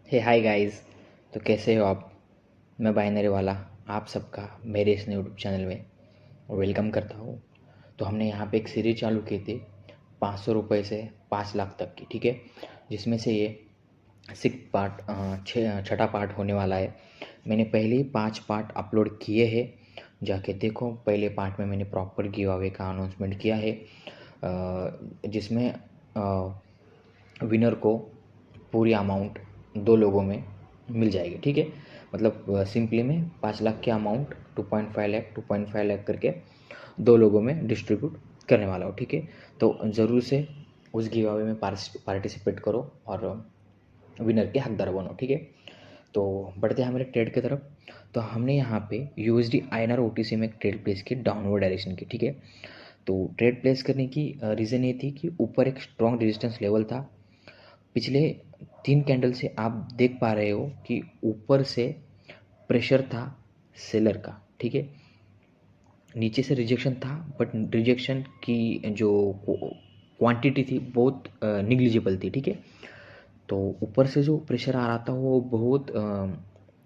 हे hi guys. तो कैसे हो आप? मैं बाइनरी वाला आप सबका मेरे इस यूट्यूब चैनल में वेलकम करता हूँ। तो हमने यहाँ पे एक सीरीज चालू की थी 500 रुपये से 5 लाख तक की, ठीक है, जिसमें से ये छठा पार्ट होने वाला है। मैंने पहले ही 5 पार्ट अपलोड किए हैं, जाके देखो। पहले पार्ट में मैंने प्रॉपर गिव अवे का अनाउंसमेंट किया है, जिसमें विनर को पूरी अमाउंट 2 लोगों में मिल जाएगी, ठीक है। मतलब सिंपली में 5 लाख की अमाउंट 2.5 लाख करके 2 लोगों में डिस्ट्रीब्यूट करने वाला हूँ, ठीक है। तो ज़रूर से उस गिव अवे में पार्टिसिपेट करो और विनर के हकदार बनो, ठीक है। तो बढ़ते हैं हमारे ट्रेड की तरफ। तो हमने यहाँ पे USD INR OTC में एक ट्रेड प्लेस की डाउनवर्ड डायरेक्शन की, ठीक है। तो ट्रेड प्लेस करने की रीज़न ये थी कि ऊपर एक स्ट्रॉन्ग रेजिस्टेंस लेवल था। पिछले 3 कैंडल से आप देख पा रहे हो कि ऊपर से प्रेशर था सेलर का, ठीक है। नीचे से रिजेक्शन था, बट रिजेक्शन की जो क्वांटिटी थी बहुत निग्लिजिबल थी, ठीक है। तो ऊपर से जो प्रेशर आ रहा था वो बहुत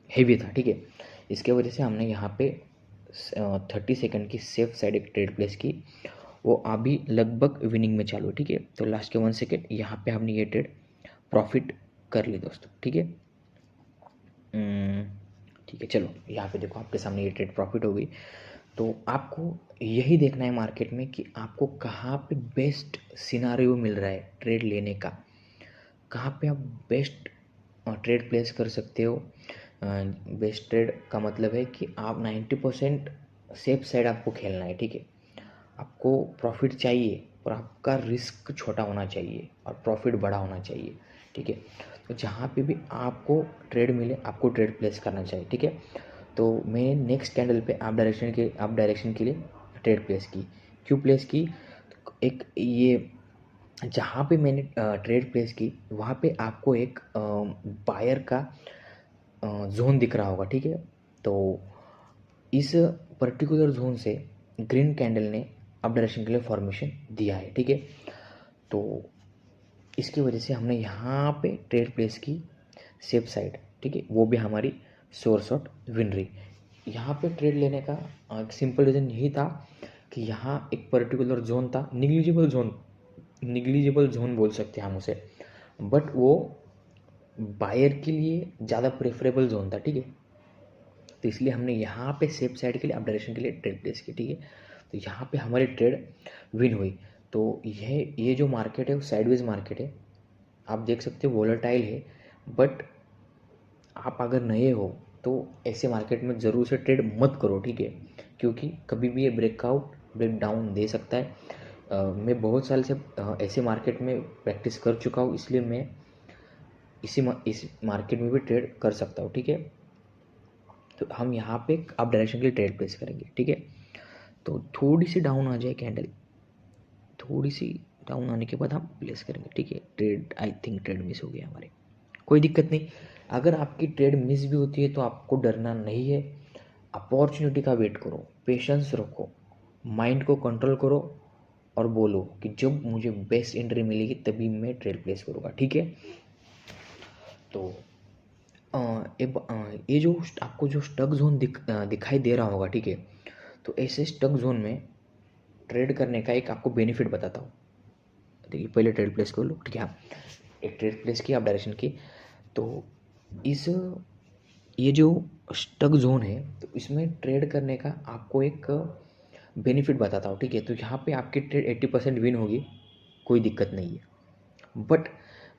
हेवी था, ठीक है। इसके वजह से हमने यहाँ पे 30 सेकंड की सेफ साइड एक ट्रेड प्लेस की। वो अभी लगभग विनिंग में चालू है, ठीक है। तो लास्ट के 1 सेकेंड यहाँ पे हमने ये ट्रेड प्रॉफिट कर ली दोस्तों, ठीक है। ठीक है, चलो यहाँ पे देखो आपके सामने ये ट्रेड प्रॉफिट हो गई। तो आपको यही देखना है मार्केट में कि आपको कहाँ पे बेस्ट सिनारियो मिल रहा है ट्रेड लेने का, कहाँ पे आप बेस्ट ट्रेड प्लेस कर सकते हो। बेस्ट ट्रेड का मतलब है कि आप 90% सेफ साइड आपको खेलना है, ठीक है। आपको प्रॉफिट चाहिए और आपका रिस्क छोटा होना चाहिए और प्रॉफिट बड़ा होना चाहिए, ठीक है। तो जहाँ पे भी आपको ट्रेड मिले आपको ट्रेड प्लेस करना चाहिए, ठीक है। तो मैं नेक्स्ट कैंडल पे आप डायरेक्शन के लिए ट्रेड प्लेस की। क्यों प्लेस की? एक ये जहाँ पे मैंने ट्रेड प्लेस की वहाँ पे आपको एक बायर का जोन दिख रहा होगा, ठीक है। तो इस पर्टिकुलर जोन से ग्रीन कैंडल ने अप डायरेक्शन के लिए फॉर्मेशन दिया है, ठीक है। तो इसकी वजह से हमने यहाँ पे ट्रेड प्लेस की सेफ साइड, ठीक है, वो भी हमारी सोर्स ऑफ विन रही। यहाँ पे ट्रेड लेने का एक सिंपल रीज़न यही था कि यहाँ एक पर्टिकुलर जोन था, निग्लिजिबल जोन बोल सकते हैं हम उसे, बट वो बायर के लिए ज़्यादा प्रेफरेबल जोन था, ठीक है। तो इसलिए हमने यहाँ पे सेफ साइड के लिए अप डायरेक्शन के लिए ट्रेड प्लेस की, ठीक है। तो यहाँ पे हमारी ट्रेड विन हुई। तो ये जो मार्केट है वो साइडवेज मार्केट है, आप देख सकते हो वोलेटाइल है। बट आप अगर नए हो तो ऐसे मार्केट में ज़रूर से ट्रेड मत करो, ठीक है, क्योंकि कभी भी ये ब्रेकआउट ब्रेक डाउन दे सकता है। मैं बहुत साल से ऐसे मार्केट में प्रैक्टिस कर चुका हूँ, इसलिए मैं इस मार्केट में भी ट्रेड कर सकता हूँ, ठीक है। तो हम यहाँ पे अप डायरेक्शन के लिए ट्रेड प्लेस करेंगे, ठीक है। तो थोड़ी सी डाउन आ जाए कैंडल, थोड़ी सी डाउन आने के बाद हम प्लेस करेंगे, ठीक है। Trade I think trade miss हो गया हमारे, कोई दिक्कत नहीं। अगर आपकी ट्रेड मिस भी होती है तो आपको डरना नहीं है। अपॉर्चुनिटी का वेट करो, पेशेंस रखो, माइंड को कंट्रोल करो और बोलो कि जब मुझे बेस्ट एंट्री मिलेगी तभी मैं ट्रेड प्लेस करूँगा, ठीक है। तो ये जो आपको जो स्टक जोन दिखाई दे रहा होगा, ठीक है। तो ऐसे स्टक जोन में ट्रेड करने का एक आपको बेनिफिट बताता हूँ। देखिए पहले ट्रेड प्लेस कर लो, ठीक है। हाँ, एक ट्रेड प्लेस की आप डायरेक्शन की। तो इस ये जो स्टक जोन है तो इसमें ट्रेड करने का आपको एक बेनिफिट बताता हूँ, ठीक है। तो यहाँ पे आपकी ट्रेड 80% विन होगी, कोई दिक्कत नहीं है। बट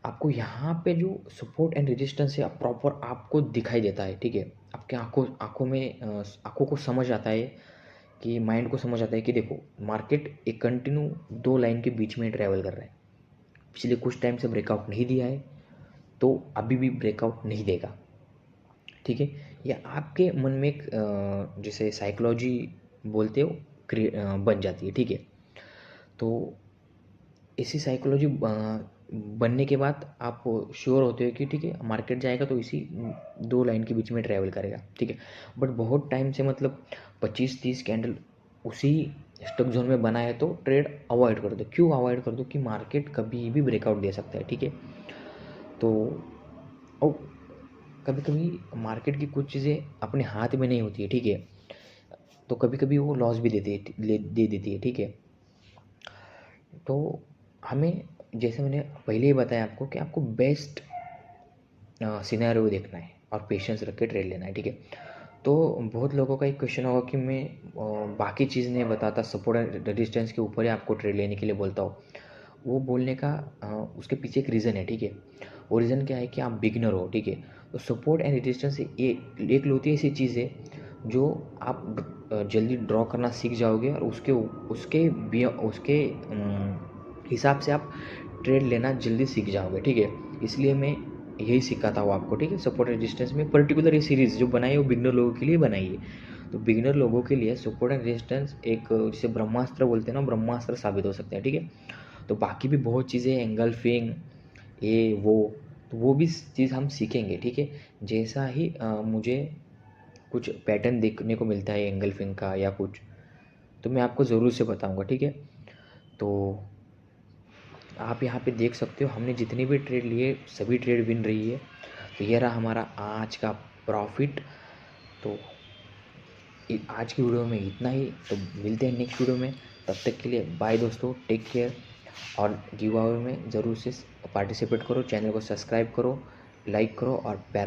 आपको यहाँ पे जो सपोर्ट एंड रेजिस्टेंस है प्रॉपर आपको दिखाई देता है, ठीक है। आपके आँखों में आँखों को समझ आता है, कि माइंड को समझ आता है कि देखो मार्केट एक कंटिन्यू 2 लाइन के बीच में ट्रैवल कर रहा है। पिछले कुछ टाइम से ब्रेकआउट नहीं दिया है तो अभी भी ब्रेकआउट नहीं देगा, ठीक है। या आपके मन में एक जैसे साइकोलॉजी बोलते हो बन जाती है, ठीक है। तो इसी साइकोलॉजी बनने के बाद आप श्योर होते हो कि ठीक है मार्केट जाएगा तो इसी 2 लाइन के बीच में ट्रैवल करेगा, ठीक है। बट बहुत टाइम से मतलब 25-30 कैंडल उसी स्टॉक जोन में बना है तो ट्रेड अवॉइड कर दो। क्यों अवॉइड कर दो? कि मार्केट कभी भी ब्रेकआउट दे सकता है, ठीक है। तो कभी कभी मार्केट की कुछ चीज़ें अपने हाथ में नहीं होती है, ठीक है, तो कभी कभी वो लॉस भी दे देती है, ठीक है। तो हमें, जैसे मैंने पहले ही बताया आपको, कि आपको बेस्ट सिनेरियो देखना है और पेशेंस रख के ट्रेड लेना है, ठीक है। तो बहुत लोगों का एक क्वेश्चन होगा कि मैं बाकी चीज़ नहीं बताता, सपोर्ट एंड रेजिस्टेंस के ऊपर ही आपको ट्रेड लेने के लिए बोलता हूँ। वो बोलने का उसके पीछे एक रीज़न है, ठीक है। वो रीज़न क्या है कि आप बिगिनर हो, ठीक है। तो सपोर्ट एंड रेजिस्टेंस एक लौती ऐसी चीज़ है जो आप जल्दी ड्रॉ करना सीख जाओगे, और उसके उसके उसके हिसाब से आप ट्रेड लेना जल्दी सीख जाओगे, ठीक है। इसलिए मैं यही सिखाता हूँ आपको, ठीक है। सपोर्ट रेजिस्टेंस में पर्टिकुलर ये सीरीज़ जो बनाई है वो बिगिनर लोगों के लिए बनाई है। तो बिगिनर लोगों के लिए सपोर्ट एंड रेजिस्टेंस एक, जिसे ब्रह्मास्त्र बोलते हैं ना, ब्रह्मास्त्र साबित हो सकते हैं, ठीक है। तो बाकी भी बहुत चीज़ें, एंगल्फिंग, ये वो, तो वो भी चीज़ हम सीखेंगे, ठीक है। जैसा ही मुझे कुछ पैटर्न देखने को मिलता है एंगल्फिंग का या कुछ, तो मैं आपको ज़रूर से बताऊंगा, ठीक है। तो आप यहाँ पे देख सकते हो हमने जितनी भी ट्रेड लिए सभी ट्रेड विन रही है। तो ये रहा हमारा आज का प्रॉफिट। तो आज की वीडियो में इतना ही, तो मिलते हैं नेक्स्ट वीडियो में। तब तक के लिए बाय दोस्तों, टेक केयर। और गिव अवे में ज़रूर से पार्टिसिपेट करो, चैनल को सब्सक्राइब करो, लाइक करो और प्यार